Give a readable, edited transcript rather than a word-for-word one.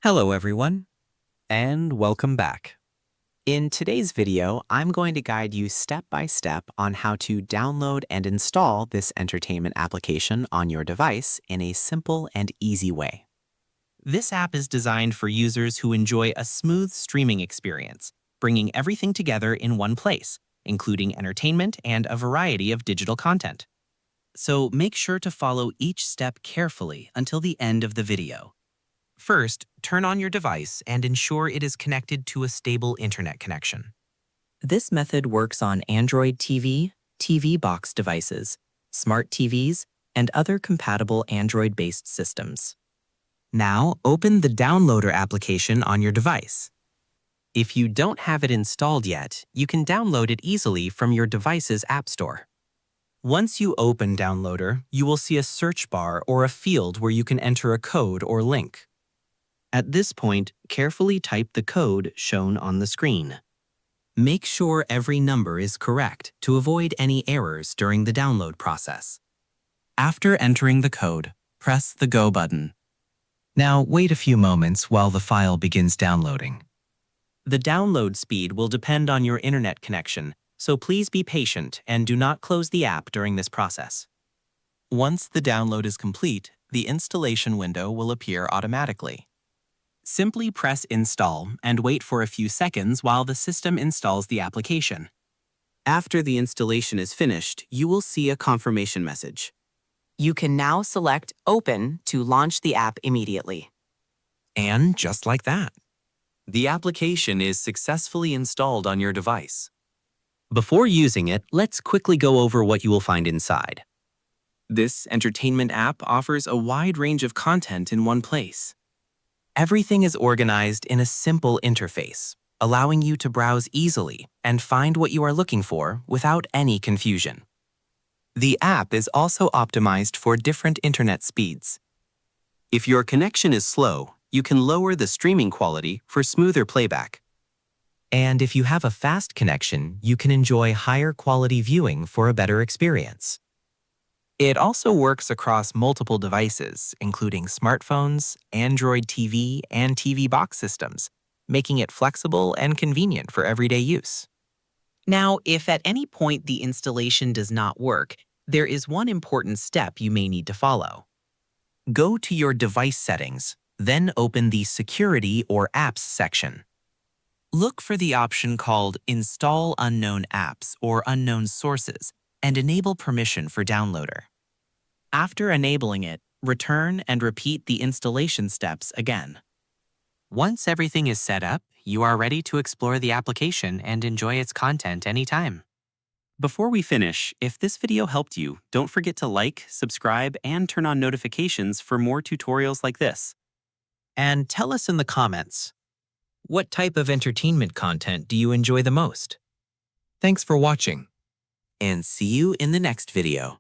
Hello everyone, and welcome back. In today's video, I'm going to guide you step by step on how to download and install this entertainment application on your device in a simple and easy way. This app is designed for users who enjoy a smooth streaming experience, bringing everything together in one place, including entertainment and a variety of digital content. So make sure to follow each step carefully until the end of the video. First, turn on your device and ensure it is connected to a stable internet connection. This method works on Android TV, TV box devices, smart TVs, and other compatible Android-based systems. Now, open the Downloader application on your device. If you don't have it installed yet, you can download it easily from your device's App Store. Once you open Downloader, you will see a search bar or a field where you can enter a code or link. At this point, carefully type the code shown on the screen. Make sure every number is correct to avoid any errors during the download process. After entering the code, press the Go button. Now wait a few moments while the file begins downloading. The download speed will depend on your internet connection, so please be patient and do not close the app during this process. Once the download is complete, the installation window will appear automatically. Simply press Install and wait for a few seconds while the system installs the application. After the installation is finished, you will see a confirmation message. You can now select Open to launch the app immediately. And just like that, the application is successfully installed on your device. Before using it, let's quickly go over what you will find inside. This entertainment app offers a wide range of content in one place. Everything is organized in a simple interface, allowing you to browse easily and find what you are looking for without any confusion. The app is also optimized for different internet speeds. If your connection is slow, you can lower the streaming quality for smoother playback. And if you have a fast connection, you can enjoy higher quality viewing for a better experience. It also works across multiple devices, including smartphones, Android TV, and TV box systems, making it flexible and convenient for everyday use. Now, if at any point the installation does not work, there is one important step you may need to follow. Go to your device settings, then open the Security or Apps section. Look for the option called Install Unknown Apps or Unknown Sources, and enable permission for Downloader. After enabling it, return and repeat the installation steps again. Once everything is set up, you are ready to explore the application and enjoy its content anytime. Before we finish, if this video helped you, don't forget to like, subscribe, and turn on notifications for more tutorials like this. And tell us in the comments, what type of entertainment content do you enjoy the most? Thanks for watching, and see you in the next video.